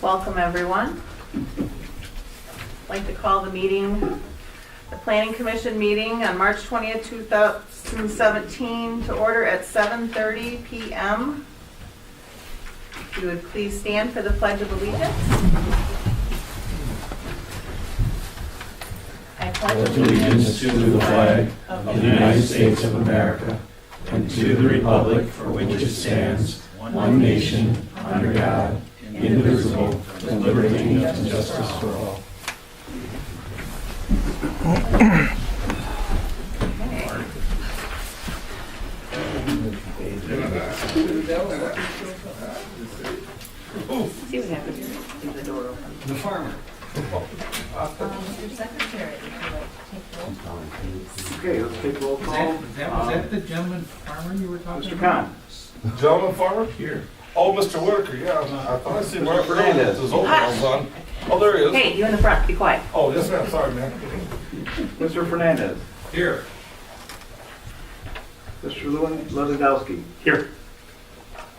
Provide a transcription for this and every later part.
Welcome, everyone. I'd like to call the meeting, the Planning Commission meeting on March 20th, 2017 to order at 7:30 p.m. If you would please stand for the Pledge of Allegiance. I pledge allegiance to the flag of the United States of America and to the republic for which it stands, one nation, under God, indivisible, with liberty and justice for all. See what happens here. Leave the door open. The farmer. Mr. Secretary, if you'd like to take roll call, please. Okay, let's take roll call. Was that the gentleman farmer you were talking Mr. about? Khan. Gentleman farmer? Here. Oh, Mr. Whitaker, yeah. I thought I seen Mark Fernandez. His old one's on. Oh, there he is. Hey, you in the front, be quiet. Oh, yes, ma'am. Sorry, man. Mr. Fernandez. Here. Mr. Lewandowski. Here.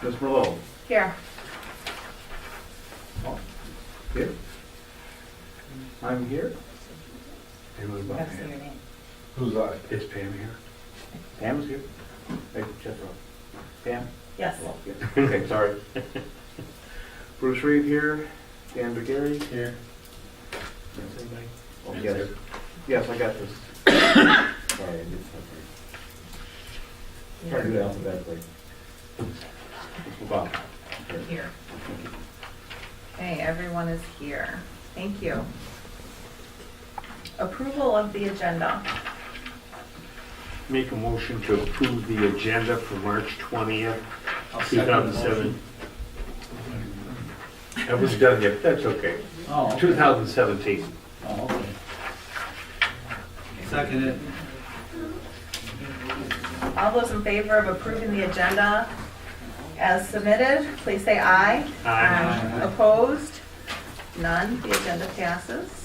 Ms. Merlot. Here. Here. I'm here. That's your name. Who's I? It's Pam here. Pam's here. Hey, Jethro. Pam? Yes. Oh, yeah. Okay, sorry. Bruce Reed here. Dan Begary. Here. That's anybody? Oh, yes. Yes, I got this. Sorry, I did something. Try to do it alphabetically. Let's move on. Here. Okay, everyone is here. Thank you. Approval of the agenda. Make a motion to approve the agenda for March 20th, I'll second the 2007. That was done yet, that's okay. Oh, okay. 2017. Oh, okay. Second it. All those in favor of approving the agenda as submitted, please say aye. Aye. Opposed? None. The agenda passes.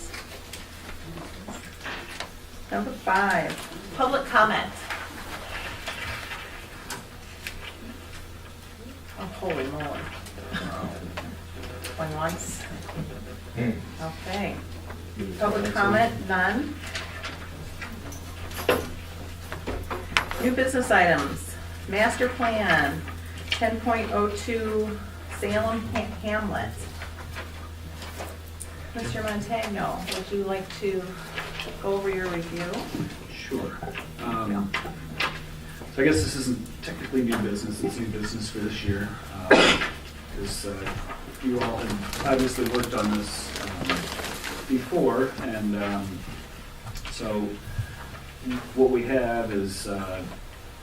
Number 5, public comment. Oh, holy moly. Going once? Okay. Public comment, none. New business items. Master plan, 10.02 Salem Hamlet. Mr. Montagno, would you like to go over your review? Sure. So I guess this isn't technically new business, it's new business for this year. Because you all have obviously worked on this before, and so what we have is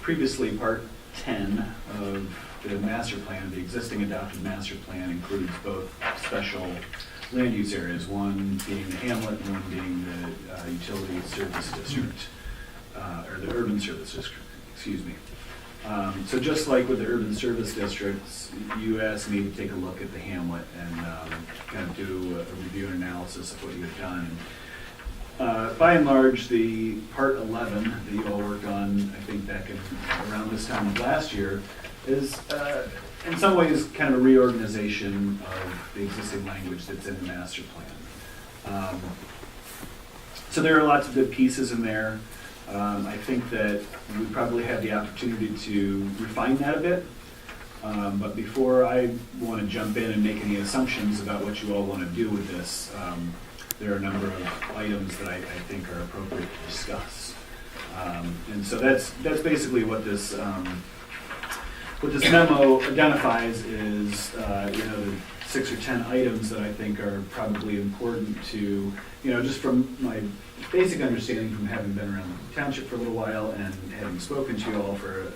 previously part 10 of the master plan. The existing adopted master plan includes both special land use areas, one being the hamlet and one being the utility service district, or the urban service district, excuse me. So just like with the urban service districts, you asked me to take a look at the hamlet and kind of do a review and analysis of what you had done. By and large, the part 11 that you all worked on, I think back around this time of last year, is in some ways kind of a reorganization of the existing language that's in the master plan. So there are lots of good pieces in there. I think that we probably have the opportunity to refine that a bit. But before I want to jump in and make any assumptions about what you all want to do with this, there are a number of items that I think are appropriate to discuss. And so that's basically what this memo identifies is, the 6 or 10 items that I think are probably important to, just from my basic understanding from having been around the township for a little while and having spoken to you all for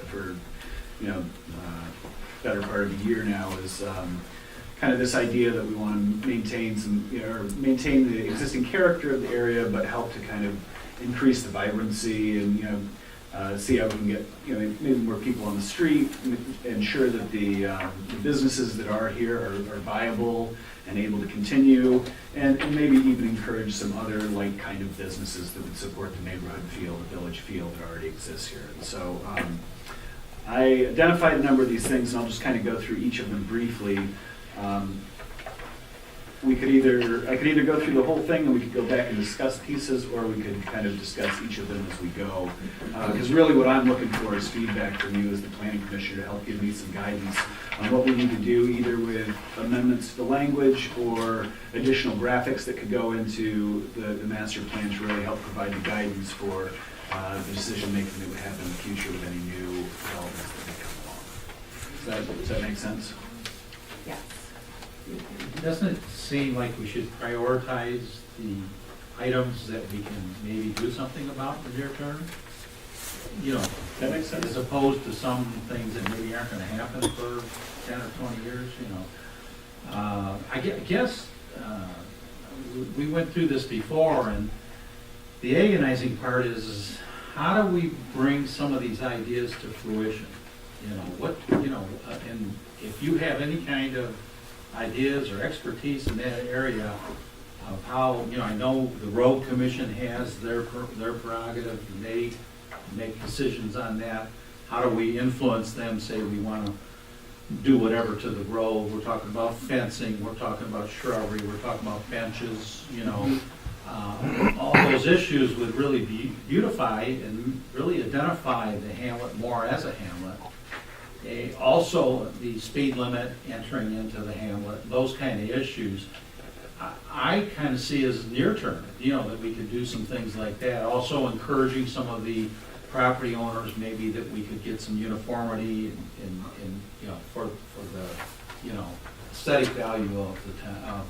better part of a year now, is kind of this idea that we want to maintain maintain the existing character of the area, but help to kind of increase the vibrancy and see how we can get maybe more people on the street, ensure that the businesses that are here are viable and able to continue, and maybe even encourage some other like kind of businesses that would support the neighborhood feel, the village feel that already exists here. And so I identified a number of these things, and I'll just kind of go through each of them briefly. I could either go through the whole thing and we could go back and discuss pieces, or we could kind of discuss each of them as we go. Because really what I'm looking for is feedback from you as the planning commissioner to help give me some guidance on what we need to do, either with amendments to the language or additional graphics that could go into the master plan to really help provide the guidance for the decision-making that would happen in the future with any new developments that may come along. Does that make sense? Yes. Doesn't it seem like we should prioritize the items that we can maybe do something about in the near term? You know, That makes sense. as opposed to some things that maybe aren't gonna happen for 10 or 20 years, you know. I guess, we went through this before, and the agonizing part is how do we bring some of these ideas to fruition? You know, and if you have any kind of ideas or expertise in that area of how, you know, I know the road commission has their prerogative, and they make decisions on that. How do we influence them, say we want to do whatever to the road? We're talking about fencing, we're talking about shrubbery, we're talking about benches, you know. All those issues would really beautify and really identify the hamlet more as a hamlet. Also, the speed limit entering into the hamlet, those kind of issues, I kind of see as near term, you know, that we could do some things like that. Also encouraging some of the property owners, maybe that we could get some uniformity in you know, for the, you know, aesthetic value of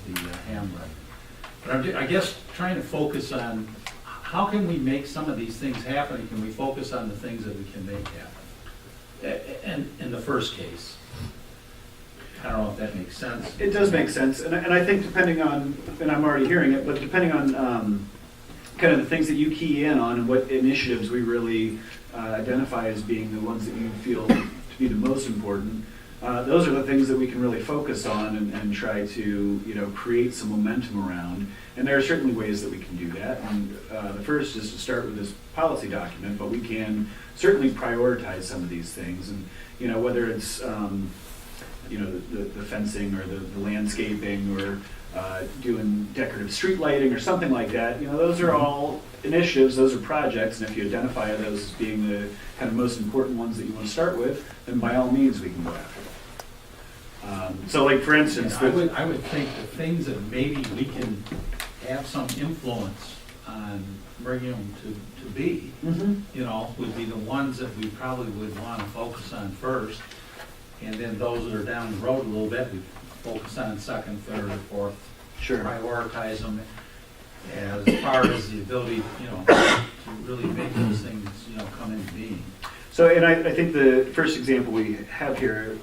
the hamlet. But I guess trying to focus on how can we make some of these things happen, and can we focus on the things that we can make happen? And in the first case, I don't know if that makes sense. It does make sense, and I think depending on, and I'm already hearing it, but depending on kind of the things that you key in on and what initiatives we really identify as being the ones that you feel to be the most important, those are the things that we can really focus on and try to, you know, create some momentum around. And there are certainly ways that we can do that. And the first is to start with this policy document, but we can certainly prioritize some of these things. And, you know, whether it's, you know, the fencing or the landscaping or doing decorative street lighting or something like that, you know, those are all initiatives, those are projects, and if you identify those as being the kind of most important ones that you want to start with, then by all means we can go after them. So like for instance, And I would think the things that maybe we can have some influence on bringing them to be, you know, would be the ones that we probably would want to focus on first. And then those that are down the road a little bit, we focus on second, third, or fourth. Sure. Prioritize them as far as the ability, you know, to really make those things, you know, come into being. So, and I think the first example we have here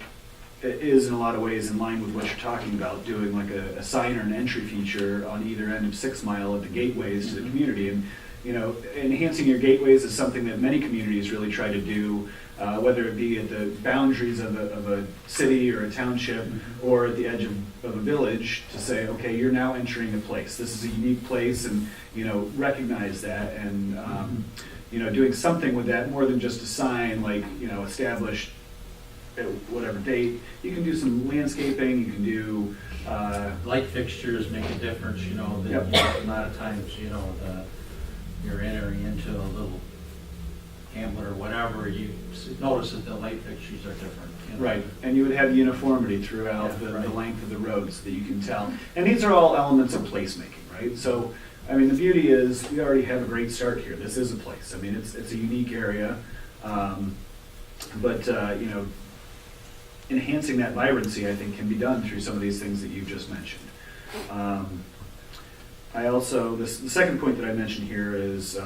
is in a lot of ways in line with what you're talking about, doing like a sign or an entry feature on either end of 6 Mile at the gateways to the community. And, you know, enhancing your gateways is something that many communities really try to do, whether it be at the boundaries of a city or a township or at the edge of a village, to say, okay, you're now entering a place. This is a unique place, and, you know, recognize that, and, you know, doing something with that more than just a sign, like, you know, established at whatever date. You can do some landscaping, you can do, Light fixtures make a difference, you know, that Yep. a lot of times, you know, you're entering into a little hamlet or whatever, you notice that the light fixtures are different. You know? right, and you would have uniformity throughout Yeah, the right. length of the road so that you can tell. And these are all elements of placemaking, right? So, I mean, the beauty is we already have a great start here. This is a place. I mean, it's a unique area. But you know, enhancing that vibrancy, I think, can be done through some of these things that you've just mentioned. I also, the second point that I mentioned here is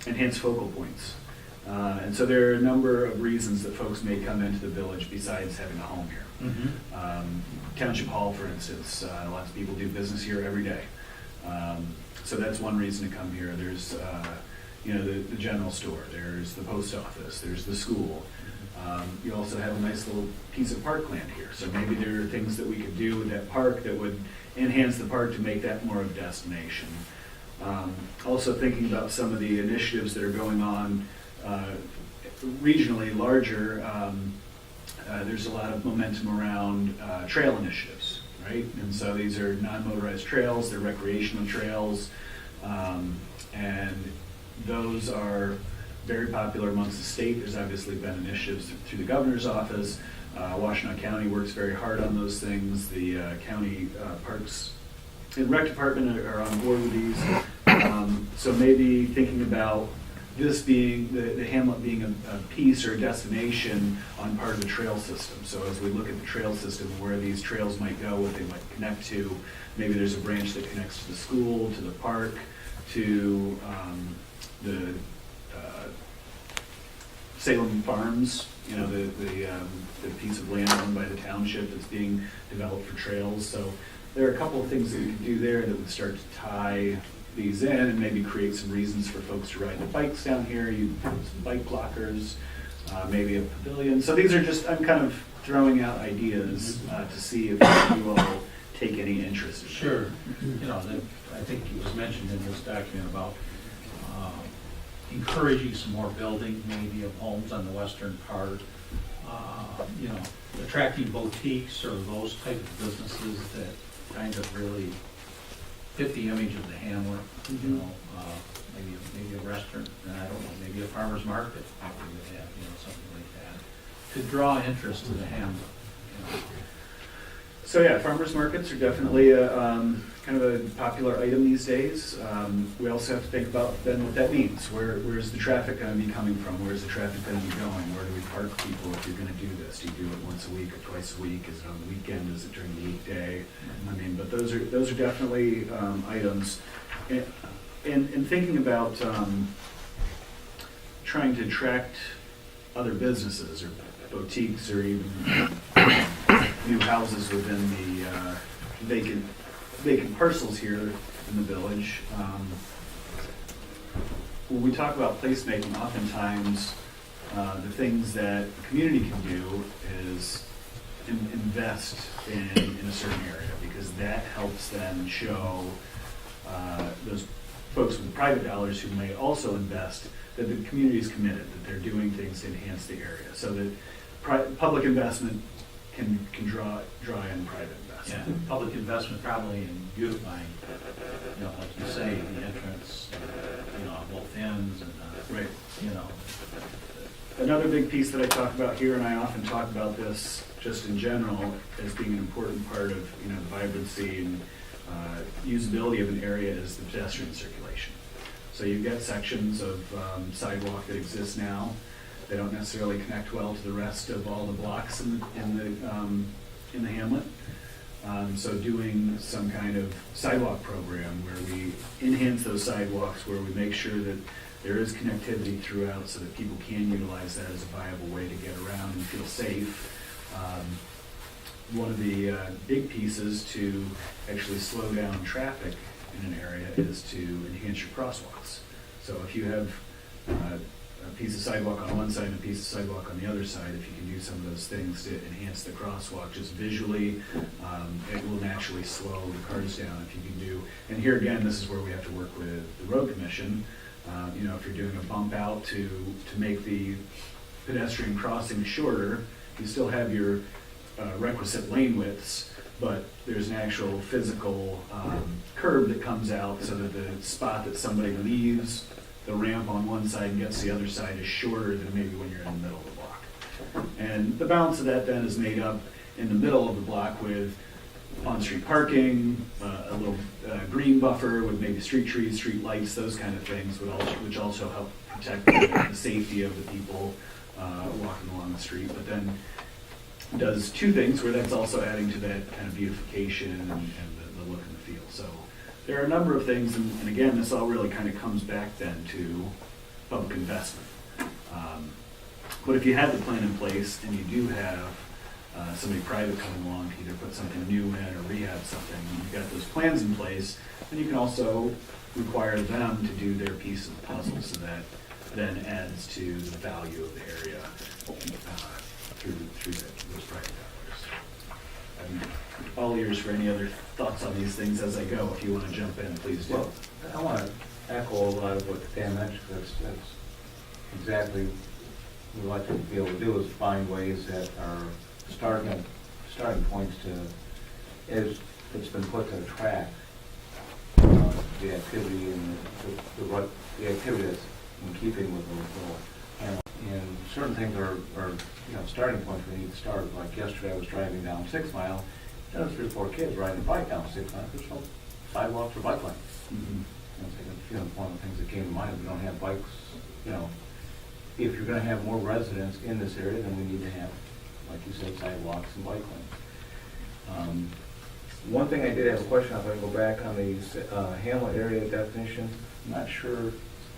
enhanced focal points. And so there are a number of reasons that folks may come into the village besides having a home here. Township Hall, for instance, lots of people do business here every day. So that's one reason to come here. There's, you know, the general store, there's the post office, there's the school. You also have a nice little piece of parkland here. So maybe there are things that we could do with that park that would enhance the park to make that more of a destination. Also thinking about some of the initiatives that are going on regionally larger, there's a lot of momentum around trail initiatives, right? And so these are non-motorized trails, they're recreational trails, and those are very popular amongst the state. There's obviously been initiatives through the governor's office. Washtenaw County works very hard on those things. The county parks and rec department are on board with these. So maybe thinking about this being, the hamlet being a piece or a destination on part of the trail system. So as we look at the trail system, where these trails might go, what they might connect to, maybe there's a branch that connects to the school, to the park, to the Salem Farms, you know, the piece of land owned by the township that's being developed for trails. So there are a couple of things that we could do there that would start to tie these in and maybe create some reasons for folks to ride their bikes down here. You put some bike blockers, maybe a pavilion. So these are just, I'm kind of throwing out ideas to see if you all take any interest in them. Sure. You know, I think it was mentioned in this document about encouraging some more building, maybe of homes on the western part. You know, attracting boutiques or those type of businesses that kind of really fit the image of the hamlet. You know, maybe a restaurant, I don't know, maybe a farmer's market, maybe we would have, you know, something like that, to draw interest to the hamlet. You know. So yeah, farmers markets are definitely a, kind of a popular item these days. We also have to think about then what that means. Where's the traffic going to be coming from? Where's the traffic going to be going? Where do we park people if you're going to do this? Do you do it once a week or twice a week? Is it on the weekend? Is it during the weekday? I mean, but those are definitely items. And thinking about trying to attract other businesses or boutiques or even new houses within the vacant parcels here in the village. When we talk about placemaking, oftentimes the things that the community can do is invest in a certain area, because that helps then show those folks with private dollars who may also invest that the community is committed, that they're doing things to enhance the area, so that public investment can draw in private Yeah, investment. public investment probably in beautifying, you know, like you say, the entrance, you know, on both ends and, Right. you know. Another big piece that I talk about here, and I often talk about this just in general as being an important part of, you know, the vibrancy and usability of an area, is the pedestrian circulation. So you've got sections of sidewalk that exist now. They don't necessarily connect well to the rest of all the blocks in the hamlet. So doing some kind of sidewalk program where we enhance those sidewalks, where we make sure that there is connectivity throughout so that people can utilize that as a viable way to get around and feel safe. One of the big pieces to actually slow down traffic in an area is to enhance your crosswalks. So if you have a piece of sidewalk on one side and a piece of sidewalk on the other side, if you can do some of those things to enhance the crosswalk just visually, it will naturally slow the cars down if you can do. And here again, this is where we have to work with the road commission. You know, if you're doing a bump out to make the pedestrian crossing shorter, you still have your requisite lane widths, but there's an actual physical curb that comes out so that the spot that somebody leaves the ramp on one side and gets to the other side is shorter than maybe when you're in the middle of the block. And the balance of that then is made up in the middle of the block with on-street parking, a little green buffer with maybe street trees, street lights, those kind of things, which also help protect the safety of the people walking along the street. But then does two things, where that's also adding to that kind of beautification and the look and the feel. So there are a number of things, and again, this all really kind of comes back then to public investment. But if you have the plan in place and you do have somebody private coming along to either put something new in or rehab something, you've got those plans in place, then you can also require them to do their piece of the puzzle, so that then adds to the value of the area through those private dollars. I'm all ears for any other thoughts on these things as I go. If you want to jump in, please do. Well, I want to echo a lot of what Dan mentioned. That's exactly what we like to be able to do, is find ways that are starting points to as it's been put to track the activity and the activity that's in keeping with the little animal. And certain things are starting points we need to start. Like yesterday, I was driving down 6 Mile, and there was 3 or 4 kids riding a bike down 6 Mile. There's no sidewalks or bike lanes. One of the things that came to mind is we don't have bikes. If you're going to have more residents in this area, then we need to have, like you said, sidewalks and bike lanes. One thing I did have a question, I'm going to go back on the Hamlet area definition. I'm not sure if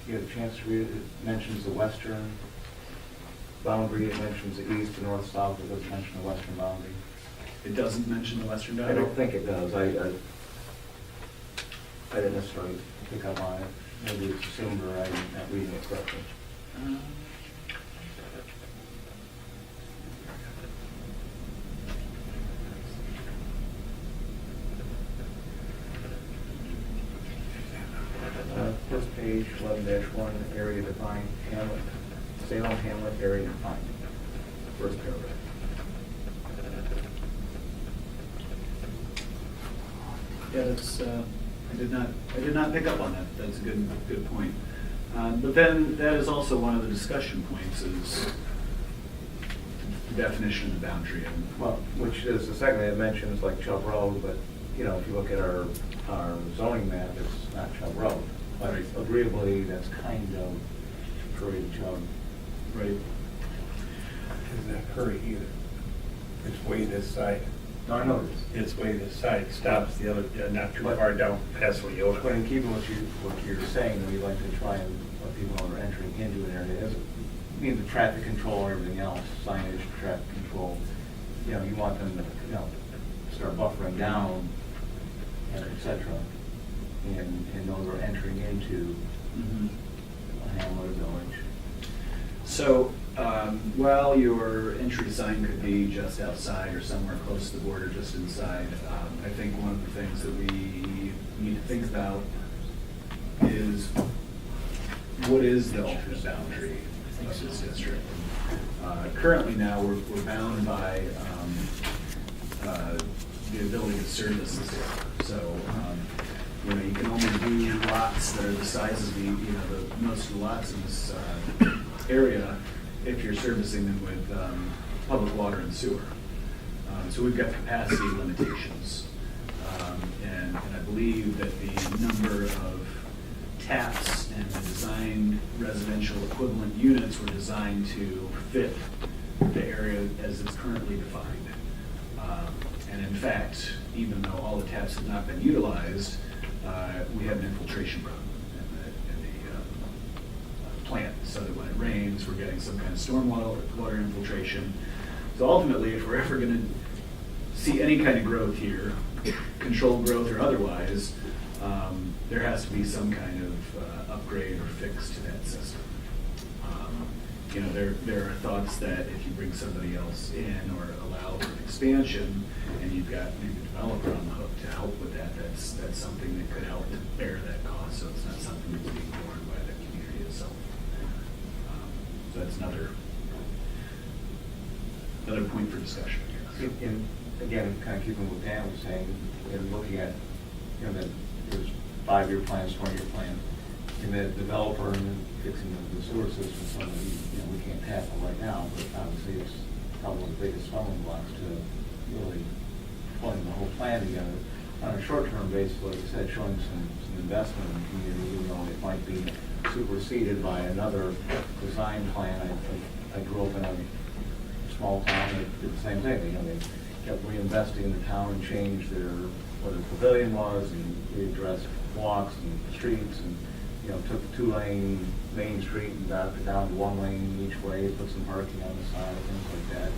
you had a chance to read it. It mentions the western boundary, it mentions the east, the north, south, it doesn't mention the western boundary. It doesn't mention the western I boundary? don't think it does. I didn't necessarily pick up on it. Maybe it's assumed or I'm not reading it correctly. First page, 11-1, area defined, Hamlet, Salem Hamlet area defined. First paragraph. Yeah, that's, I did not pick up on that. That's a good point. But then that is also one of the discussion points is the definition of the boundary. Well, which is the second thing it mentions, like Chubb Road, but, if you look at our zoning map, it's not Chubb Road. But Right. agreeably, that's kind of Curry to Chubb. Right. Isn't that Curry either? It's way this side. No, I know this. It's way this side, stops the other, not too far down past But Leota. in keeping what you're saying, we'd like to try and let people who are entering into an area, it means the traffic control and everything else, signage, traffic control. You want them to, start buffering down, et cetera. And those are entering into a Hamlet village. So, while your entry sign could be just outside or somewhere close to the border, just inside, I think one of the things that we need to think about is what is the ultimate boundary of this district? Currently now, we're bound by the ability to service this area. So, you can only do lots that are the size of the most of the lots in this area if you're servicing them with public water and sewer. So we've got capacity limitations. And I believe that the number of taps and the designed residential equivalent units were designed to fit the area as it's currently defined. And in fact, even though all the taps have not been utilized, we have an infiltration problem in the plant, so that when it rains, we're getting some kind of stormwater infiltration. So ultimately, if we're ever going to see any kind of growth here, controlled growth or otherwise, there has to be some kind of upgrade or fix to that system. There are thoughts that if you bring somebody else in or allow for an expansion, and you've got maybe a developer on the hook to help with that, that's something that could help to bear that cost. So it's not something that's being borne by the community itself. So that's another point for discussion, I guess. And again, kind of keeping what Dan was saying, and looking at, that there's 5-year plans, 20-year plan, and the developer and fixing the sewer system, is something we can't tackle right now, but obviously it's probably one of the biggest stumbling blocks to really pulling the whole plan together. On a short-term basis, like you said, showing some investment in the community, even though it might be superseded by another design plan. I grew up in a small town that did the same thing. They kept reinvesting in the town and changed what the pavilion was, and readdressed walks and streets, and took the 2-lane Main Street and got it down to 1 lane each way, put some parking on the side, things like that.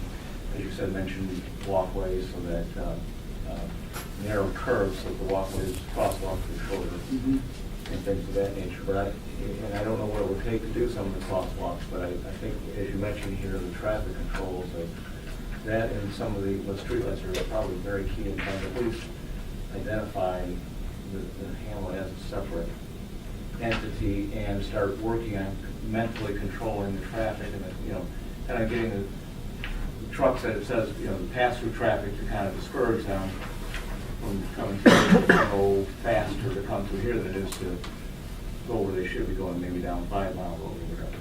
As you said, mentioned walkways so that narrow curves so the walkways, crosswalks are shorter, and things of that nature. But I don't know what it would take to do some of the crosswalks, but I think, as you mentioned here, the traffic controls, that and some of the streetlights are probably very key in trying to at least identify the Hamlet as a separate entity and start working on mentally controlling the traffic and kind of getting the trucks that it says, the pass-through traffic to kind of discourage them when coming through, go faster to come through here than it is to go where they should be going, maybe down 5 mile road or whatever.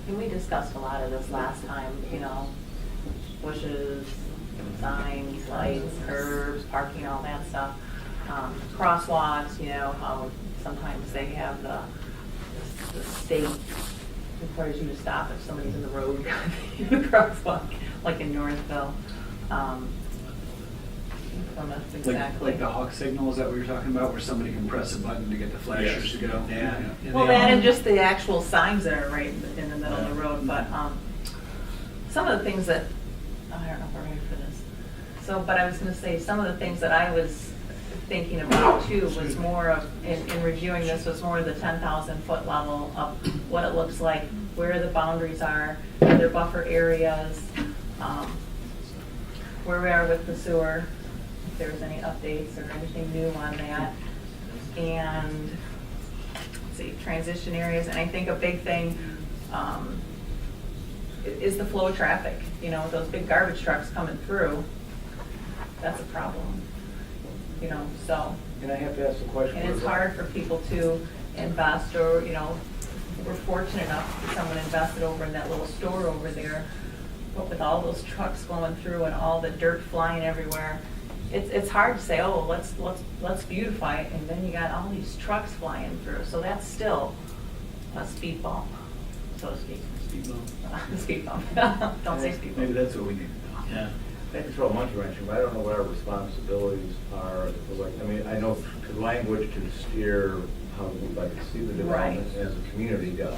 And we discussed a lot of this last time, you know, bushes, signs, lights, curbs, parking, all that stuff. Crosswalks, you know, how sometimes they have the state requires you to stop if somebody's in the road, in the crosswalk, like in Northville. Plymouth, exactly. Like the hawk signal, is that what you're talking about, where somebody can press a button to get the flashers to go? Yeah. Well, that and just the actual signs that are right in the middle of the road, but some of the things that, I don't know if we're ready for this. So, but I was gonna say, some of the things that I was thinking about too was more of, in reviewing this, was more of the 10,000 foot level of what it looks like, where the boundaries are their buffer areas, where we are with the sewer, if there's any updates or anything new on that. And, let's see, transition areas, and I think a big thing is the flow of traffic. You know, with those big garbage trucks coming through, that's a problem. You know, so. And I have to ask the question. And it's hard for people to invest, or, you know, we're fortunate enough that someone invested over in that little store over there, but with all those trucks going through and all the dirt flying everywhere, it's hard to say, oh, let's beautify it, and then you got all these trucks flying through, so that's still a speed bump, so to speak. Speed bump. Speed bump. Don't say speed Maybe bump. that's what we need to know. Yeah. I can throw a monkey wrench in, but I don't know what our responsibilities are. Like, I mean, I know the language to steer how we'd like to see the development Right. as a community go,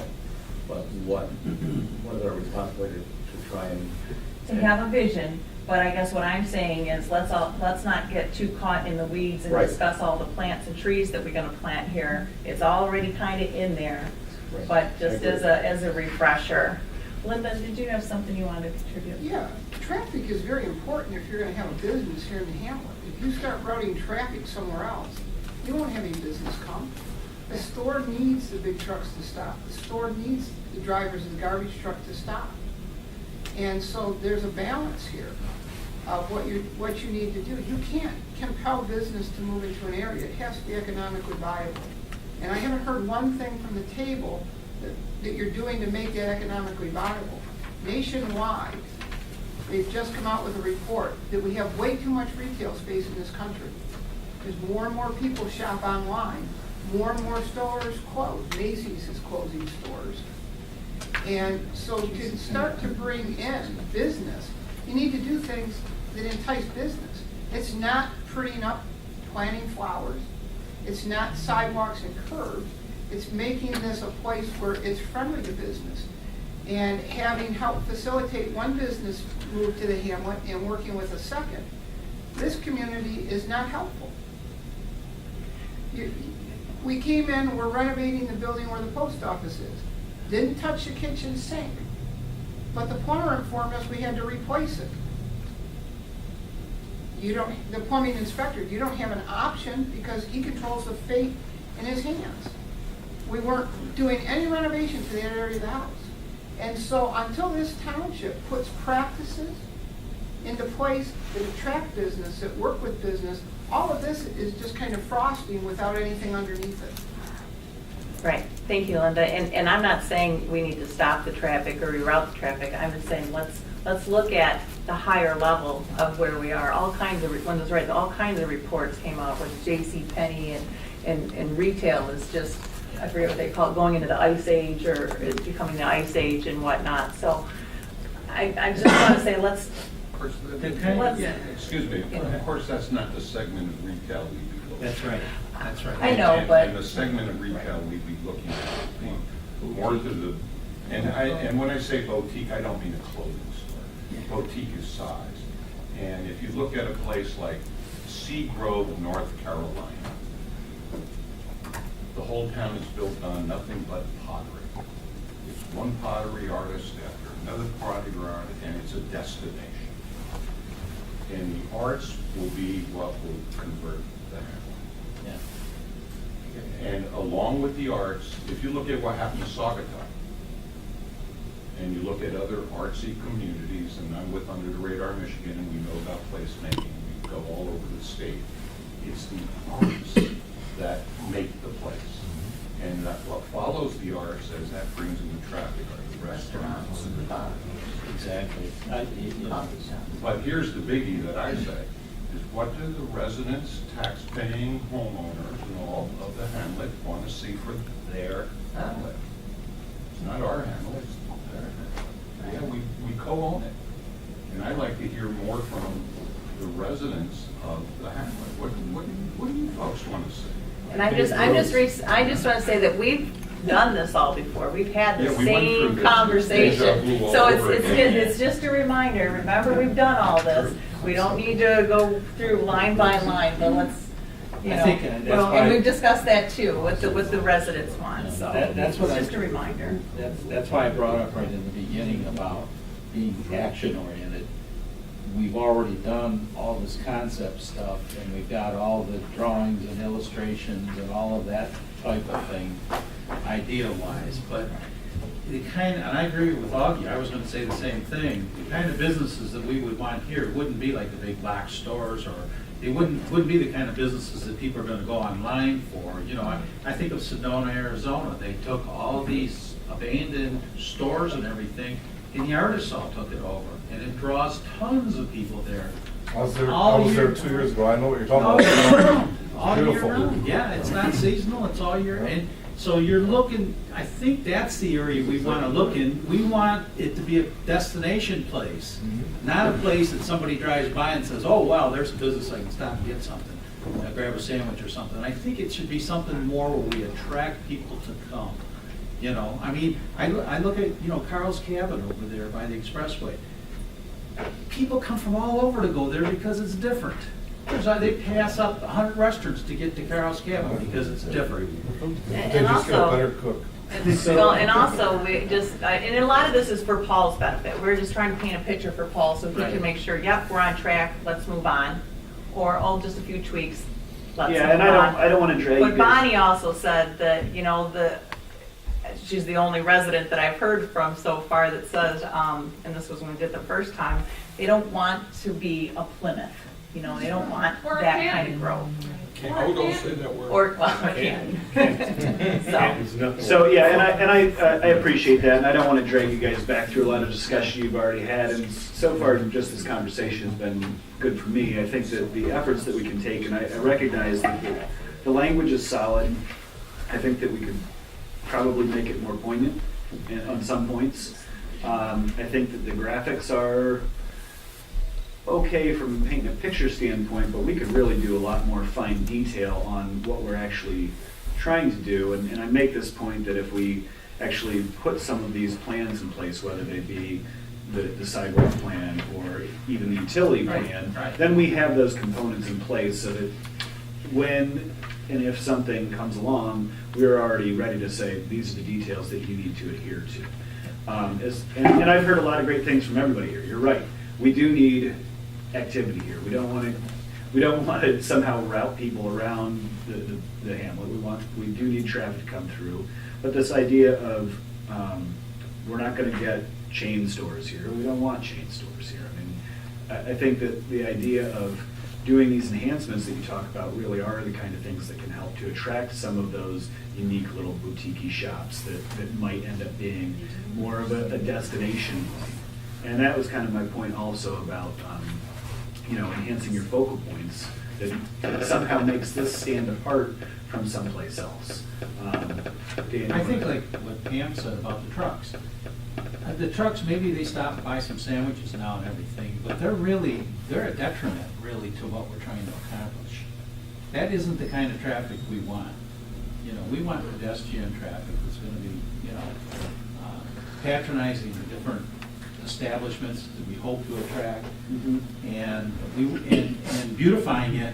but what is our responsibility to try and? To have a vision, but I guess what I'm saying is let's not get too caught in the weeds and Right. discuss all the plants and trees that we're gonna plant here. It's already kinda in there, Right. but just I agree. as a refresher. Linda, did you have something you wanted to contribute? Yeah, traffic is very important if you're gonna have a business here in the hamlet. If you start routing traffic somewhere else, you won't have any business come. The store needs the big trucks to stop. The store needs the drivers of the garbage truck to stop. And so there's a balance here of what you need to do. You can't compel business to move into an area. It has to be economically viable. And I haven't heard one thing from the table that you're doing to make that economically viable. Nationwide, they've just come out with a report that we have way too much retail space in this country. As more and more people shop online, more and more stores close. Macy's is closing stores. And so to start to bring in business, you need to do things that entice business. It's not prettying up, planting flowers. It's not sidewalks and curbs. It's making this a place where it's friendly to business. And having helped facilitate one business move to the hamlet and working with a second, this community is not helpful. We came in, we're renovating the building where the post office is. Didn't touch the kitchen sink, but the plumber informed us we had to replace it. The plumbing inspector, you don't have an option because he controls the fate in his hands. We weren't doing any renovation to that area of the house. And so until this township puts practices into place that attract business, that work with business, all of this is just kind of frosting without anything underneath it. Right, thank you, Linda. And I'm not saying we need to stop the traffic or reroute the traffic. I'm just saying let's look at the higher level of where we are. All kinds of, Linda's right, all kinds of reports came out with JCPenney and retail is just, I forget what they call it, going into the ice age or is becoming the ice age and whatnot. So I just want to say let's. Excuse me, of course, that's not the segment of retail we'd be looking at. That's right, that's right. I know, but. And the segment of retail we'd be looking at would be more to the, and when I say boutique, I don't mean a clothing store. Boutique is size. And if you look at a place like Seagrove, North Carolina, the whole town is built on nothing but pottery. It's one pottery artist after another pottery artist, and it's a destination. And the arts will be what will convert the hamlet. Yeah. And along with the arts, if you look at what happened to Saugatuck, and you look at other artsy communities, and I'm with Under the Radar Michigan, and we know about placemaking, we go all over the state. It's the arts that make the place. And that what follows the arts as that brings in the traffic are the restaurants and the bars. Exactly. But here's the biggie that I say, is what do the residents, tax-paying homeowners and all of the hamlet want to see for their hamlet? It's not our hamlet, it's their hamlet. Yeah, we co-own it. And I'd like to hear more from the residents of the hamlet. What do you folks want to see? And I just want to say that we've done this all before. We've had the Yeah, we went through same this. conversation. Deja vu all So over again. it's just a reminder. Remember, we've done all this. We don't need to go through line by line, but let's, you I know. think, that's Well, why- and we've discussed that too, what the residents want, so. That's what It's just a reminder. That's why I brought up right in the beginning about being action-oriented. We've already done all this concept stuff, and we've got all the drawings and illustrations and all of that type of thing, idea-wise, but the kind, and I agree with Augie, I was gonna say the same thing, the kind of businesses that we would want here wouldn't be like the big box stores, or they wouldn't be the kind of businesses that people are gonna go online for. You know, I think of Sedona, Arizona, they took all these abandoned stores and everything, and the artists all took it over, and it draws tons of people there. I was there All year 2 years ago, I know what you're All talking year about. round, all year Beautiful. round, yeah, it's not seasonal, it's all year, and so you're looking, I think that's the area we wanna look in. We want it to be a destination place, not a place that somebody drives by and says, oh, wow, there's a business, I can stop and get something, grab a sandwich or something. I think it should be something more where we attract people to come. You know, I mean, I look at, you know, Carl's Cabin over there by the expressway. People come from all over to go there because it's different. They pass up 100 restaurants to get to Carl's Cabin because it's different. They just get a also- better cook. Well, and also, we just, and a lot of this is for Paul's benefit. We're just trying to paint a picture for Paul so he Right. can make sure, yep, we're on track, let's move on. Or, oh, just a few tweaks, let's move on. Yeah, and I don't want to drag you But guys. Bonnie also said that, you know, she's the only resident that I've heard from so far that says, and this was when we did the first time, they don't want to be a Plymouth. You know, they don't want Or a that Canton. kind of growth. Oh, don't say that word. Or, well, I can't. So, So, yeah, and I appreciate that, and I don't want to drag you guys back through a lot of discussion you've already had, and so far, just this conversation has been good for me. I think that the efforts that we can take, and I recognize that the language is solid. I think that we could probably make it more poignant on some points. I think that the graphics are okay from painting a picture standpoint, but we could really do a lot more fine detail on what we're actually trying to do. And I make this point that if we actually put some of these plans in place, whether they be the sidewalk plan or even the utility plan, Right. then we have those components in place so that when and if something comes along, we're already ready to say, these are the details that you need to adhere to. And I've heard a lot of great things from everybody here. You're right. We do need activity here. We don't want to somehow route people around the hamlet. We do need traffic to come through. But this idea of we're not going to get chain stores here. We don't want chain stores here. I mean, I think that the idea of doing these enhancements that you talk about really are the kind of things that can help to attract some of those unique little boutique-y shops that might end up being more of a destination point. And that was kind of my point also about, enhancing your focal points that somehow makes this stand apart from someplace else. Dan, I think like what Pam said about the trucks. The trucks, maybe they stop and buy some sandwiches now and everything, but they're a detriment really to what we're trying to accomplish. That isn't the kind of traffic we want. You know, we want pedestrian traffic that's gonna be, patronizing the different establishments that we hope to attract, and beautifying it.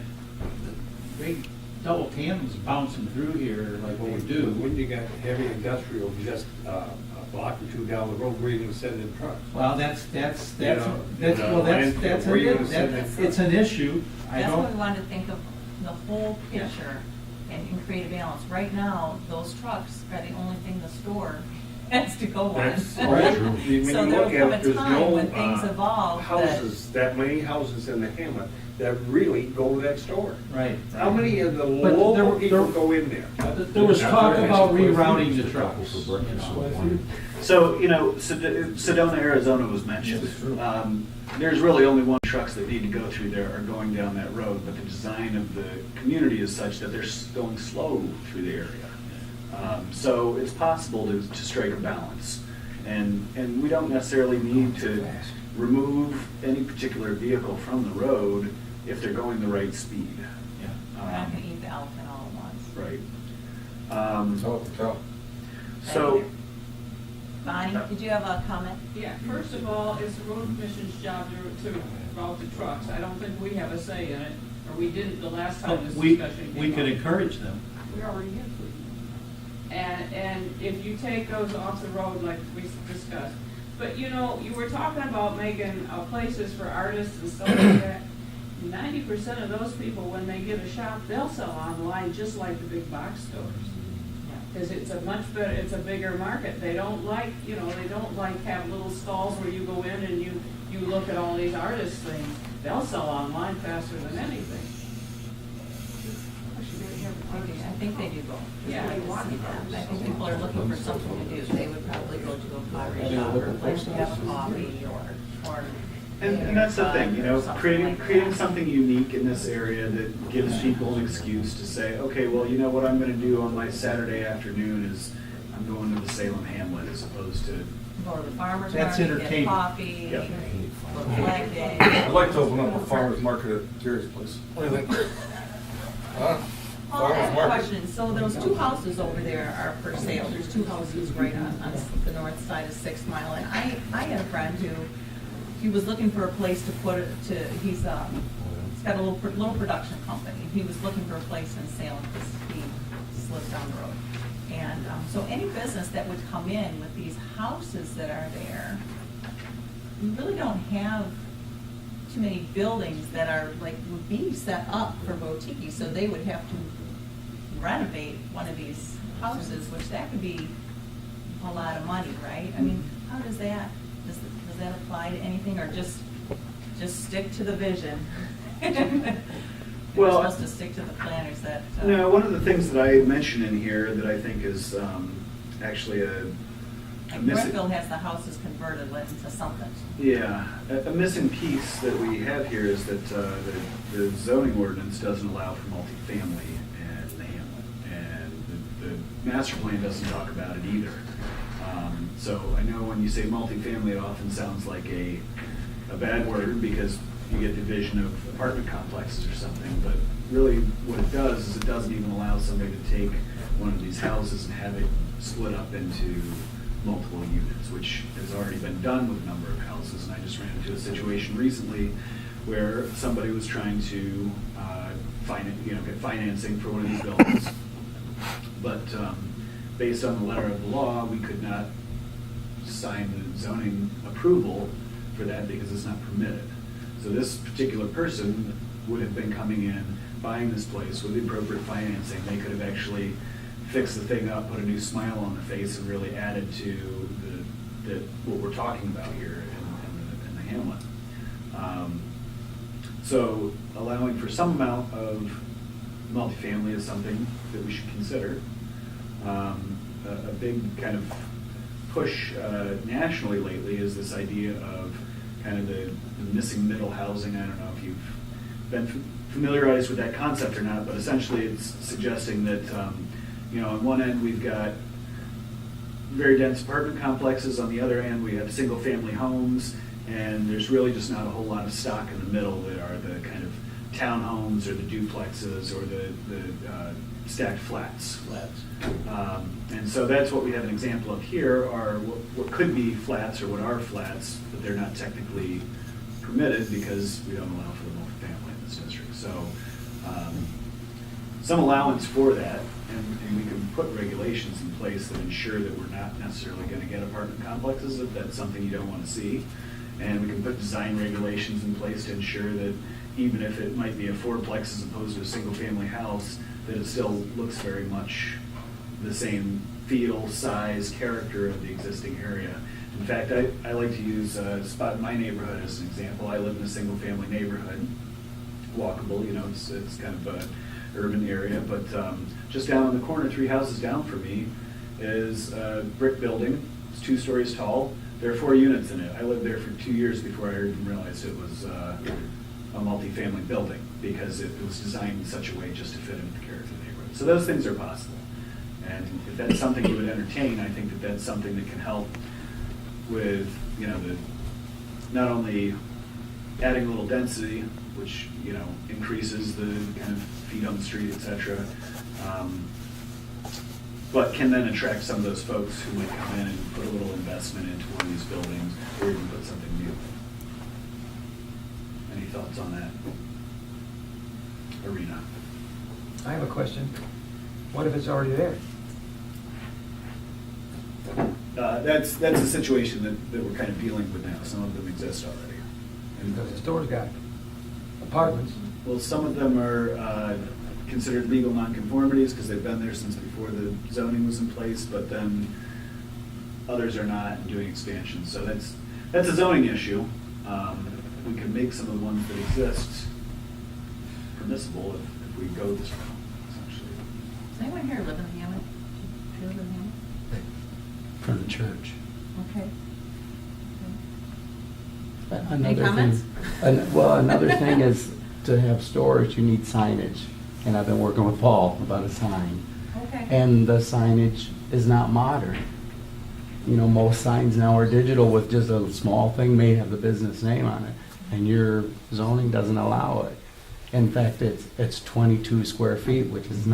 The big double tandems bouncing through here like what we do. When you got heavy industrial just a block or two down the road, where you gonna send in trucks? Well, it's an issue. I That's what we don't, wanted to think of, the whole picture and create a balance. Right now, those trucks are the only thing the store has to go on. That's all true. When you So look there'll come at a there's time no, when things evolve that, houses, that many houses in the hamlet that really go to that store. Right. How many of the But local there- people there- go in there? There was talk about rerouting the trucks. So, Sedona, Arizona was mentioned. There's really only one trucks that need to go through there are going down that road, but the design of the community is such that they're going slow through the area. So it's possible to strike a balance. And we don't necessarily need to remove any particular vehicle from the road if they're going the right speed. we're not gonna eat the elephant all at once. Right. Tell it to tell. So, Bonnie, did you have a comment? Yeah, first of all, it's the road commission's job to route the trucks. I don't think we have a say in it, or we didn't the last time this We discussion came we could up. encourage them. We already have. And if you take those off the road like we discussed, but you were talking about making places for artists and stuff like that. 90% of those people, when they get a shop, they'll sell online just like the big box stores. Because it's a much better, it's a bigger market. They don't like, they don't like have little stalls where you go in and you look at all these artist things. They'll sell online faster than anything. I think they do both. Yeah. I can see that. I think people are looking for something to do. They would probably go to a pottery shop or a place to have a coffee or. and that's the thing, something creating like creating that. something unique in this area that gives people an excuse to say, okay, well, what I'm going to do on my Saturday afternoon is I'm going to the Salem Hamlet as opposed to. Go to the farmer's That's market, get entertainment. coffee, Yeah. go to Flag Day. I'd like to open up a farmer's market at Jerry's place. What do you think? Huh? Oh, I have a Farmer's market. question. So those two houses over there are for sale. There's two houses right on the north side of 6 Mile. And I had a friend who, he was looking for a place to put it to, he's got a little production company. He was looking for a place in Salem because he just lives down the road. And so any business that would come in with these houses that are there, we really don't have too many buildings that are would be set up for boutiques, so they would have to renovate one of these houses, which that could be a lot of money, right? I mean, how does that apply to anything, or just stick to the vision? Well, We're supposed to stick to the planners that. No, one of the things that I mentioned in here that I think is actually a Like missing. Brentville has the houses converted into something. Yeah, a missing piece that we have here is that the zoning ordinance doesn't allow for multifamily in the hamlet, and the master plan doesn't talk about it either. So I know when you say multifamily, it often sounds like a bad word because you get division of apartment complexes or something, but really what it does is it doesn't even allow somebody to take one of these houses and have it split up into multiple units, which has already been done with a number of houses. And I just ran into a situation recently where somebody was trying to get financing for one of these buildings. But based on the letter of the law, we could not sign the zoning approval for that because it's not permitted. So this particular person would have been coming in, buying this place with the appropriate financing. They could have actually fixed the thing up, put a new smile on the face, and really added to what we're talking about here in the hamlet. So allowing for some amount of multifamily is something that we should consider. A big kind of push nationally lately is this idea of kind of the missing middle housing. I don't know if you've been familiarized with that concept or not, but essentially it's suggesting that on one end we've got very dense apartment complexes, on the other end we have single family homes, and there's really just not a whole lot of stock in the middle that are the kind of townhomes or the duplexes or the stacked flats. And so that's what we have an example of here, are what could be flats or what are flats, but they're not technically permitted because we don't allow for the multifamily in this district. So some allowance for that, and we can put regulations in place that ensure that we're not necessarily going to get apartment complexes if that's something you don't want to see. And we can put design regulations in place to ensure that even if it might be a fourplex as opposed to a single family house, that it still looks very much the same feel, size, character of the existing area. In fact, I like to use a spot in my neighborhood as an example. I live in a single-family neighborhood, walkable, it's kind of a urban area, but just down on the corner, 3 houses down from me, is a brick building. It's 2 stories tall. There are 4 units in it. I lived there for 2 years before I even realized it was a multifamily building, because it was designed in such a way just to fit into the character of the neighborhood. So those things are possible. And if that's something you would entertain, I think that that's something that can help with, not only adding a little density, which, increases the kind of feet on the street, et cetera, but can then attract some of those folks who might come in and put a little investment into one of these buildings, or even put something new. Any thoughts on that arena? I have a question. What if it's already there? That's a situation that we're kind of dealing with now. Some of them exist already. Because the store's got apartments. Well, some of them are considered legal nonconformities because they've been there since before the zoning was in place, but then others are not doing expansions. So that's a zoning issue. We can make some of the ones that exist permissible if we go this route, essentially. Does anyone here live in Hammond? Do you live in Hammond? From the church. Okay. Another comments? Another thing is to have storage, you need signage. And I've been working with Paul about a sign. Okay. And the signage is not modern. Most signs now are digital with just a small thing, may have the business name on it, and your zoning doesn't allow it. In fact, it's 22 square feet, which is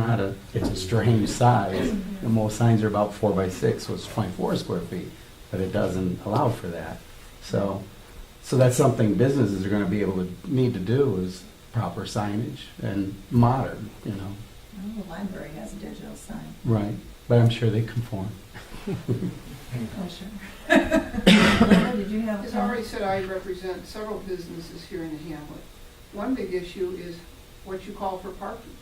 it's a strange size. And most signs are about 4 by 6, so it's 24 square feet, but it doesn't allow for that. So that's something businesses are gonna be able to need to do, is proper signage and modern, Well, the library has a digital sign. Right, but I'm sure they conform. Oh, sure. Linda, did you have a As I already comment? said, I represent several businesses here in the hamlet. One big issue is what you call for parking.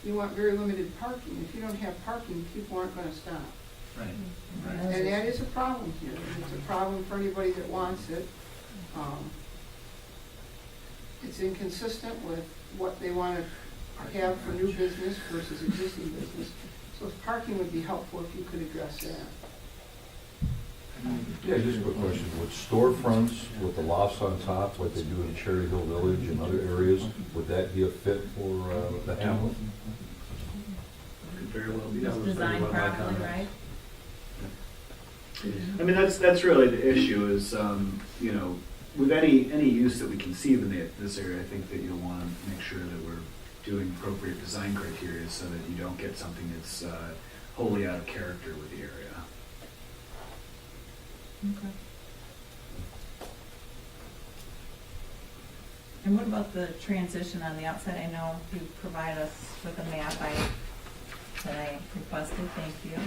You want very limited parking. If you don't have parking, people aren't gonna stop. Right. And that is a problem here. It's a problem for anybody that wants it. It's inconsistent with what they want to have for new business versus existing business. So parking would be helpful if you could address that. Yeah, just a quick question. Would storefronts with the lofts on top, like they do in Cherry Hill Village and other areas, would that be a fit for the hamlet? Could very well be. It's designed properly, right? I mean, that's really the issue is, with any use that we conceive in this area, I think that you'll want to make sure that we're doing appropriate design criteria so that you don't get something that's wholly out of character with the area. Okay. And what about the transition on the outside? I know you provide us with a map that I requested, thank you.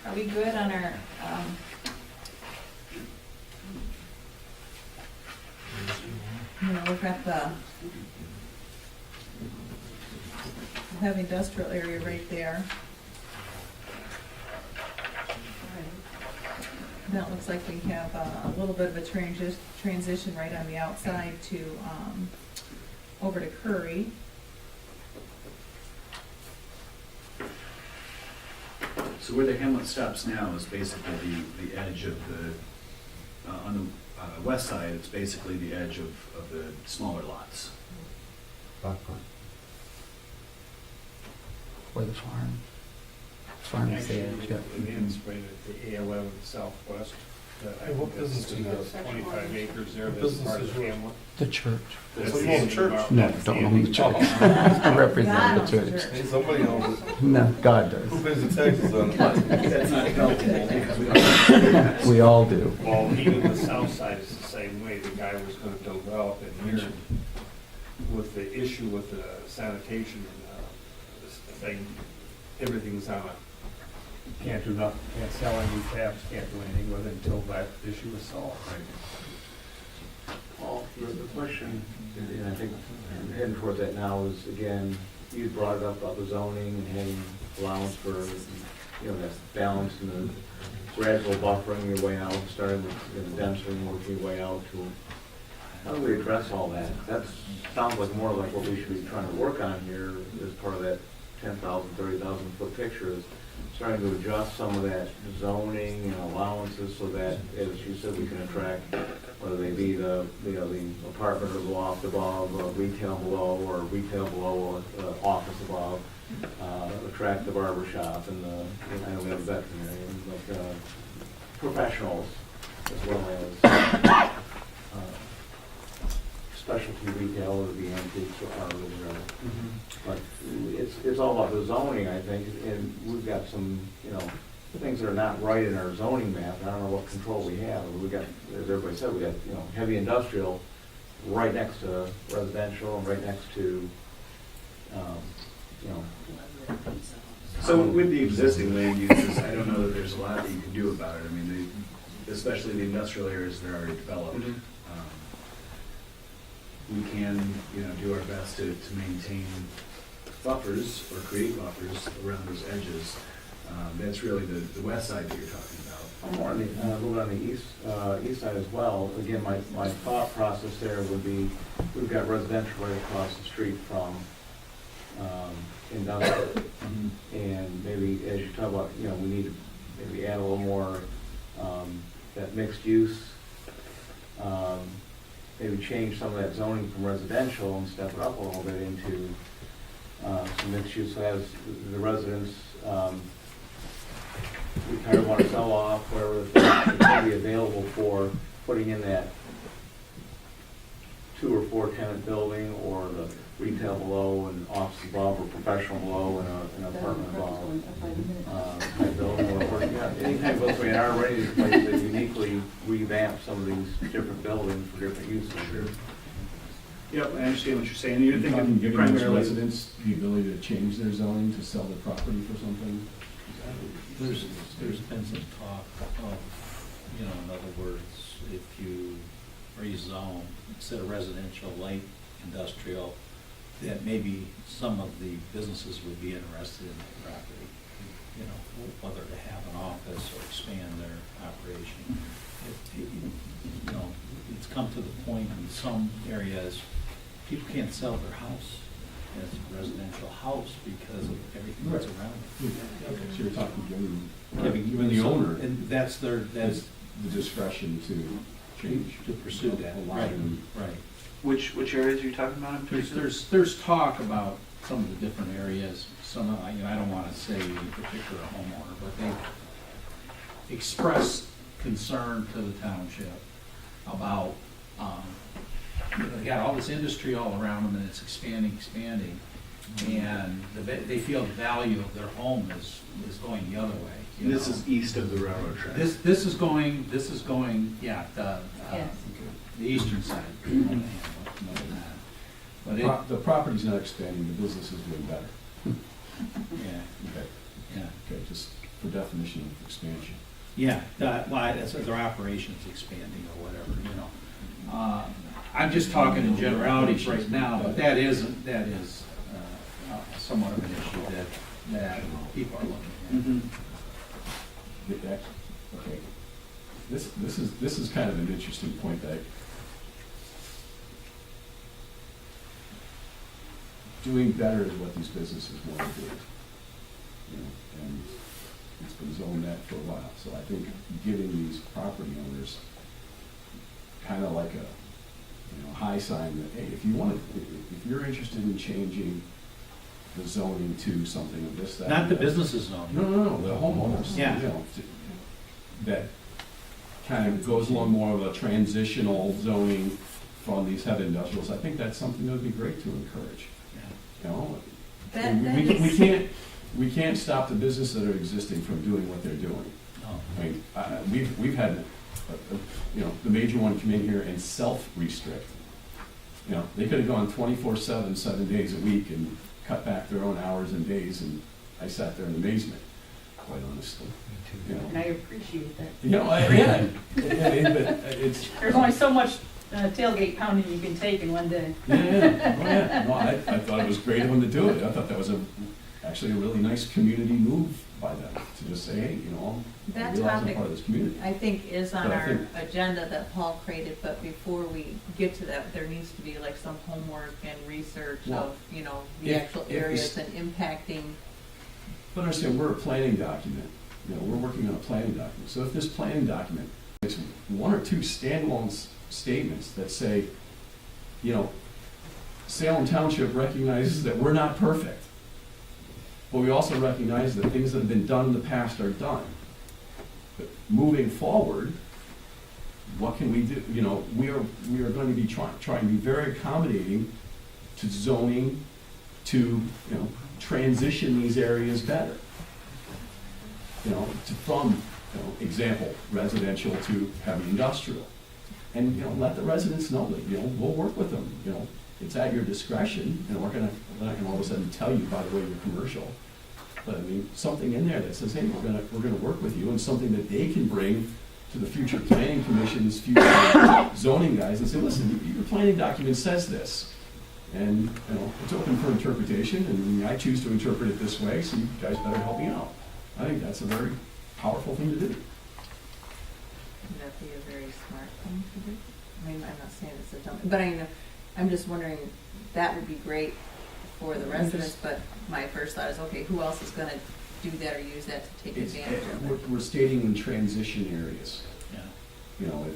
Are we good on our, we've got the we have industrial area right there. That looks like we have a little bit of a transition right on the outside to, over to Curry. So where the hamlet stops now is basically the edge of the, on the west side, it's basically the edge of the smaller lots. Where the farm is there. Again, right at the A11 southwest. what business do you have? 25 acres there, What that's part of business the is hamlet. The church. So you own the church? No, don't own the church. I represent the church. Hey, somebody owns it. No, God Who does. pays the taxes on it? That's not helpful because we don't. We all do. Well, even the south side is the same way. The guy was gonna develop in here with the issue with the sanitation, this thing, everything's on can't do nothing, can't sell any taps, can't do anything with it until that issue is solved. Well, the question, and I think I'm heading towards that now, is again, you brought it up about the zoning and having allowance for, that balance and the gradual buffering your way out, starting with the density and working your way out to, how do we address all that? That sounds like more like what we should be trying to work on here as part of that 10,000, 30,000 foot picture, is starting to adjust some of that zoning and allowances so that, as you said, we can attract, whether they be the apartment or the loft above, retail below, or retail below, office above, attract the barber shop and I know we have a veterinary, and professionals, as well as specialty retail or the antiques or art or whatever. But it's all about the zoning, I think, and we've got some, things that are not right in our zoning map. I don't know what control we have. We got, as everybody said, we got, heavy industrial right next to residential and right next to, So with the existing land uses, I don't know that there's a lot that you can do about it. I mean, especially the industrial areas that are already developed. We can, do our best to maintain buffers or create buffers around those edges. That's really the west side that you're talking about. I'm more on the, a little bit on the east side as well. Again, my thought process there would be, we've got residential right across the street from industrial. And maybe as you talk about, we need to maybe add a little more, that mixed use, maybe change some of that zoning from residential and step it up a little bit into some mixed use, so as the residents, we kind of want to sell off wherever it's going to be available for putting in that 2 or 4 tenant building, or the retail below and office above, or professional below and an apartment above. Type building, or any type of building. We are ready to place that uniquely revamp some of these different buildings for different uses. Yep, I understand what you're saying. You're thinking Giving those primarily. residents the ability to change their zoning to sell their property for something? There's been some talk of, in other words, if you rezone, instead of residential, light industrial, that maybe some of the businesses would be interested in that property, whether to have an office or expand their operation. It's come to the point in some areas, people can't sell their house as a residential house because of everything that's around it. Okay, so you're talking Giving the owner and that's the discretion to change. to pursue that. Allow Right, them. right. Which areas are you talking about? There's talk about some of the different areas. Some, I don't want to say any particular homeowner, but they expressed concern to the township about, they got all this industry all around them and it's expanding, and they feel the value of their home is going the other way. This is east of the railroad track. This is going, yeah, the eastern side. But The property's not expanding, the business is doing better. yeah, Okay, yeah. okay, just for definition of expansion. Yeah, that's their operations expanding or whatever, I'm just talking in generalities right now, but that is somewhat of an issue that people are looking at. Okay, this is kind of an interesting point that doing better is what these businesses want to do. And it's been zoned that for a while, so I think giving these property owners kind of like a high sign that, hey, if you're interested in changing the zoning to something of this, that. Not the and that. businesses zoning. No, the homeowners. Yeah. That kind of goes along more of a transitional zoning from these heavy industrials. I think that's something that would be great to encourage. We can't stop the businesses that are existing from doing what they're doing. No. I mean, we've had, the major one come in here and self-restrict. They could have gone 24/7, 7 days a week and cut back their own hours and days, and I sat there in amazement. quite honestly. You know, And I appreciate that. You know, yeah, but it's. There's only so much tailgate pounding you can take in one day. Yeah. No, I thought it was great of them to do it. I thought that was actually a really nice community move by them, to just say, hey, you know, I That realize I'm topic, part of this community. I think, is on But I our think- agenda that Paul created, but before we get to that, there needs to be like some homework and research Well, of, you know, the if- actual if we areas s- and impacting. But understand, we're a planning document. You know, we're working on a planning document. So if this planning document makes one or two standalone statements that say, you know, Salem Township recognizes that we're not perfect, but we also recognize that things that have been done in the past are done. But moving forward, what can we do? You know, we are going to be trying to be very accommodating to zoning, to, you know, transition these areas better. You know, from, you know, example, residential to heavy industrial. And, you know, let the residents know that, you know, we'll work with them, you know, it's at your discretion, and we're not gonna all of a sudden tell you, by the way, you're commercial. But I mean, something in there that says, hey, we're gonna work with you, and something that they can bring to the future planning commissions, future zoning guys, and say, listen, your planning document says this. And, you know, it's open for interpretation, and I choose to interpret it this way, so you guys better help me out. I think that's a very powerful thing to do. Would that be a very smart thing to do? I mean, I'm not saying it's a dumb, but I know, I'm just wondering, that would be great for the residents, but my first thought is, okay, who else is gonna do that or use that to take advantage of it? We're stating in transition areas. Yeah. You know,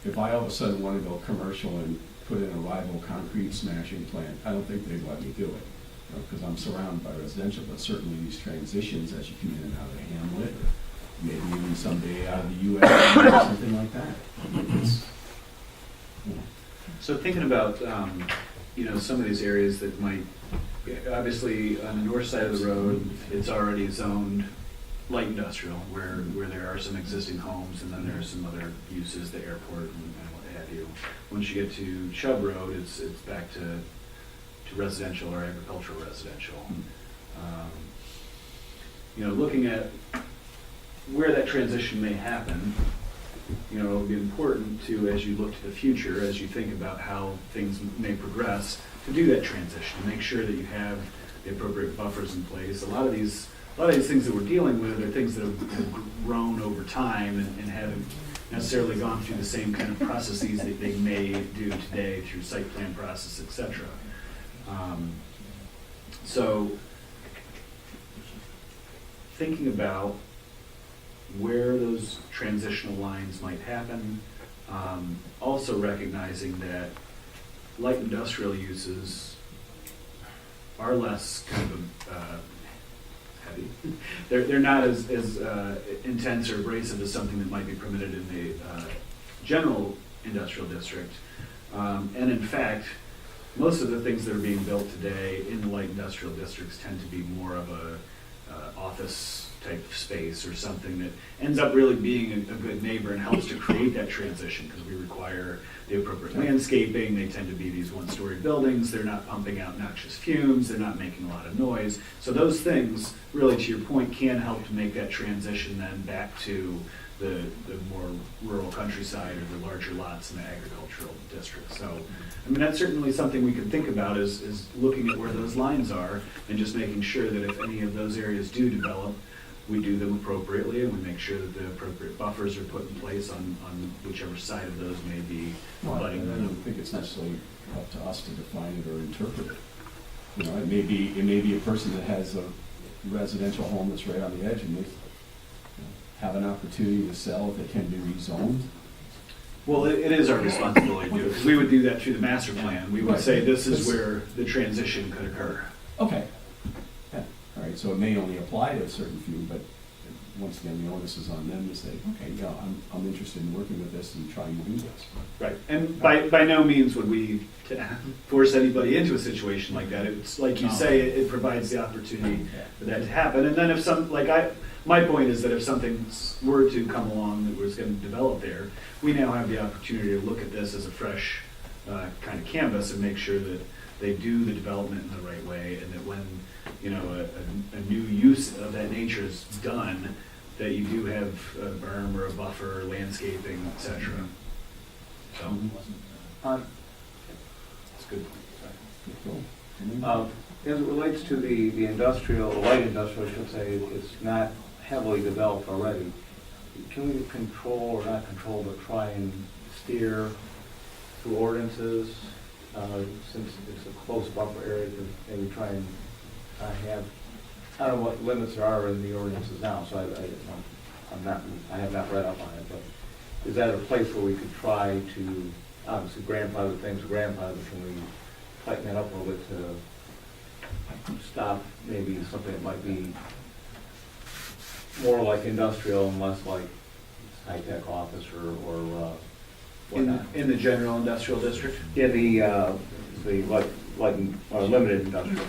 if I all of a sudden want to go commercial and put in a rival concrete smashing plant, I don't think they'd let me do it. Because I'm surrounded by residential, but certainly these transitions as you come in and out of the hamlet, or maybe even someday out of the US, or something like that. It's, you know. So thinking about, you know, some of these areas that might, obviously, on the north side of the road, it's already zoned light industrial, where there are some existing homes, and then there are some other uses, the airport and what have you. Once you get to Chubb Road, it's back to residential or agricultural residential. You know, looking at where that transition may happen, you know, it would be important to, as you look to the future, as you think about how things may progress, to do that transition, to make sure that you have the appropriate buffers in place. A lot of these things that we're dealing with are things that have grown over time and haven't necessarily gone through the same kind of processes that they may do today through site plan process, et cetera. So thinking about where those transitional lines might happen, also recognizing that light industrial uses are less kind of heavy. They're not as intense or abrasive as something that might be permitted in the general industrial district. And in fact, most of the things that are being built today in the light industrial districts tend to be more of a office type of space, or something that ends up really being a good neighbor and helps to create that transition, because we require the appropriate landscaping. They tend to be these one-story buildings. They're not pumping out noxious fumes. They're not making a lot of noise. So those things, really to your point, can help to make that transition then back to the more rural countryside or the larger lots in the agricultural district. So, I mean, that's certainly something we can think about, is looking at where those lines are and just making sure that if any of those areas do develop, we do them appropriately, and we make sure that the appropriate buffers are put in place on whichever side of those may be Well, I abutting don't them. think it's necessarily up to us to define it or interpret it. You know, it may be a person that has a residential home that's right on the edge, and they, you know, have an opportunity to sell if it can be rezoned. Well, it is our responsibility to do it, because we would do that through the master plan. We would Right. say this is That's- where the transition could occur. Okay. Yeah, all right, so it may only apply to a certain few, but once again, the onus is on them to say, okay, yeah, I'm interested in working with this and trying to do this. Right. And by no means would we force anybody into a situation like that. It's like you say, it provides the opportunity for that to happen. And then if my point is that if something were to come along that was going to develop there, we now have the opportunity to look at this as a fresh kind of canvas and make sure that they do the development in the right way, and that when, you know, a new use of that nature is done, that you do have a berm or a buffer, landscaping, et cetera. So, That's good. As it relates to the industrial, the light industrial, I should say, it's not heavily developed already. Can we control, or not control, but try and steer through ordinances, since it's a close buffer area, to maybe try and have, I don't know what limits there are in the ordinances now, so I have not read up on it, but is that a place where we could try to, obviously grandfather things, grandfather, can we tighten that up a little bit to stop maybe something that might be more like industrial and less like high-tech office or whatnot? in the general industrial district? In the limited industrial.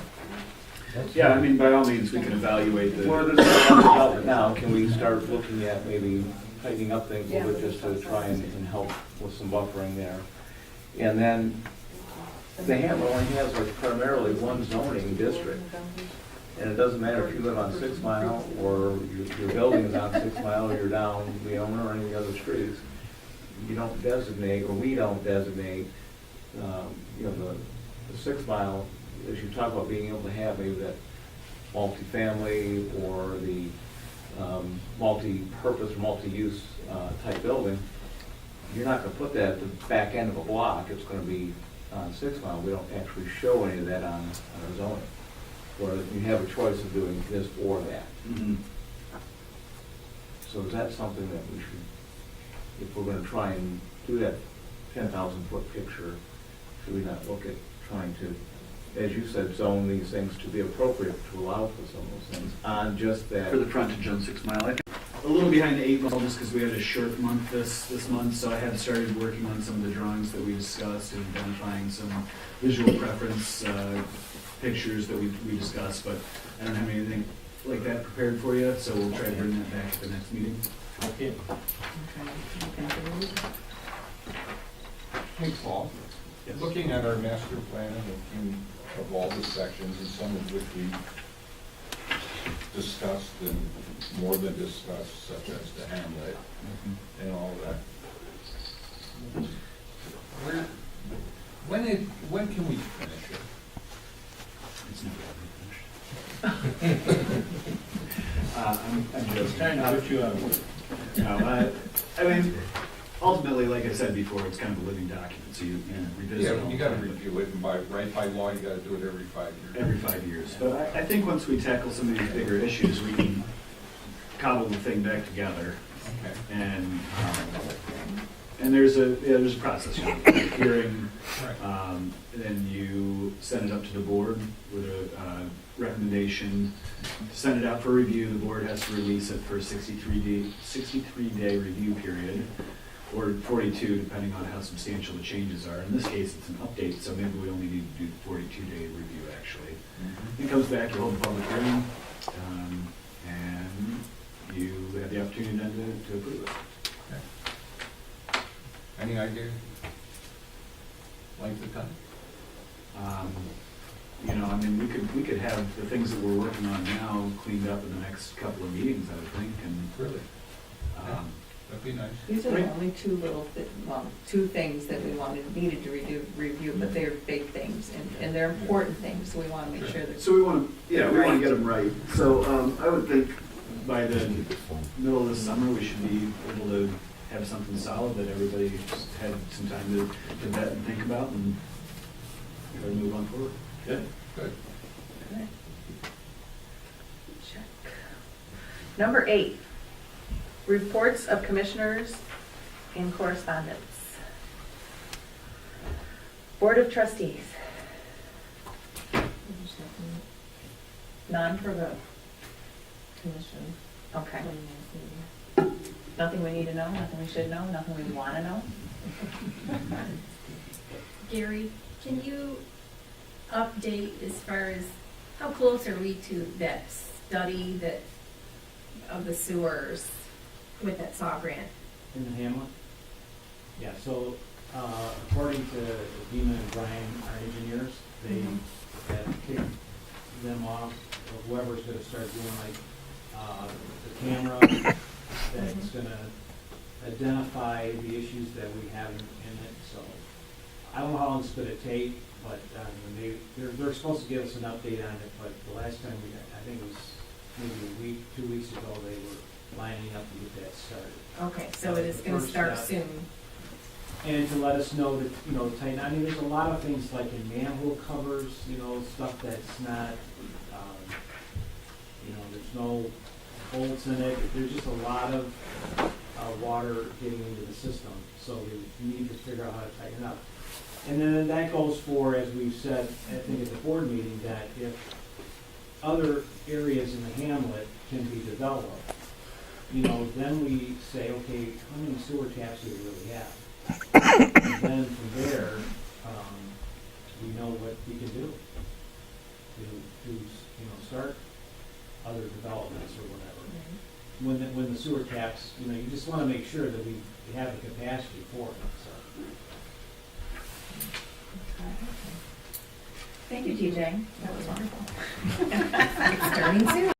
Yeah, I mean, by all means, we can evaluate the. Where there's a lot of development now, can we start looking at maybe tightening up things a little bit just to try and help with some buffering there? And then the Hamlet only has like primarily one zoning district. And it doesn't matter if you live on 6 Mile or your building is on 6 Mile or you're down Leona or any of the other streets. You don't designate, or we don't designate, the 6 Mile, as you talk about being able to have maybe that multifamily or the multi-purpose or multi-use type building. You're not going to put that at the back end of a block. It's going to be on 6 Mile. We don't actually show any of that on our zoning. Where you have a choice of doing this or that. Mhm. So is that something that we should, if we're going to try and do that 10,000-foot picture, should we not look at trying to, as you said, zone these things to be appropriate to allow for some of those things on just that? For the frontage on 6 Mile. I think a little behind the 8 ball just because we had a short month this month, so I have started working on some of the drawings that we discussed and identifying some visual preference pictures that we discussed, but I don't have anything like that prepared for you, so we'll try to bring that back at the next meeting. Okay. Hey, Paul, Yes. looking at our master plan of all the sections, and some of which we discussed and more than discussed, such as the hamlet and all that. When can we finish it? It's never finished. I'm just Trying to put you on. No, I mean, ultimately, like I said before, it's kind of a living document, so you revisit it. Yeah, all you the gotta time, but- review it, and by law, you gotta do it every 5 years. Every 5 years. But I think once we tackle some of these bigger issues, we can cobble the thing back together. Okay. And there's a process, you know, hearing, Right. then you send it up to the board with a recommendation, send it out for review, the board has to release it for a 63-day review period, or 42, depending on how substantial the changes are. In this case, it's an update, so maybe we only need to do the 42-day review, actually. It comes back, you hold a public hearing, and you have the opportunity then to approve it. Any idea? Length of time? You know, I mean, we could have the things that we're working on now cleaned up in the next couple of meetings, I would think, and. Really? That'd be nice. These are the only two things that we needed to review, but they're big things, and they're important things, so we want to make sure that. So we want to, we want to get them right. So I would think by the middle of the summer, we should be able to have something solid that everybody had some time to vet and think about and try to move on forward. Good. Good. Check. Number 8, reports of commissioners and correspondence. Board of Trustees. None for the commission. Okay. Nothing we need to know, nothing we should know, nothing we want to know? Gary, can you update as far as how close are we to that study that of the sewers with that SAW grant? In the Hamlet? Yeah, so according to Dina and Brian, our engineers, they had them off, or whoever's gonna start doing like, the camera that's gonna identify the issues that we have in it, so. I don't know how long it's gonna take, but, they're supposed to give us an update on it, but the last time I think it was maybe a week, 2 weeks ago, they were lining up to get that started. Okay, so it is gonna start soon. And to let us know that, tighten, I mean, there's a lot of things like in manhole covers, stuff that's not, there's no bolts in it. There's just a lot of water getting into the system, so we need to figure out how to tighten up. And then that goes for, as we've said, I think at the board meeting, that if other areas in the hamlet can be developed, then we say, okay, how many sewer taps do we really have? And then from there, we know what we can do to start other developments or whatever. When the sewer taps, you just want to make sure that we have the capacity for it, so. Thank you, TJ. That was wonderful. It's starting soon.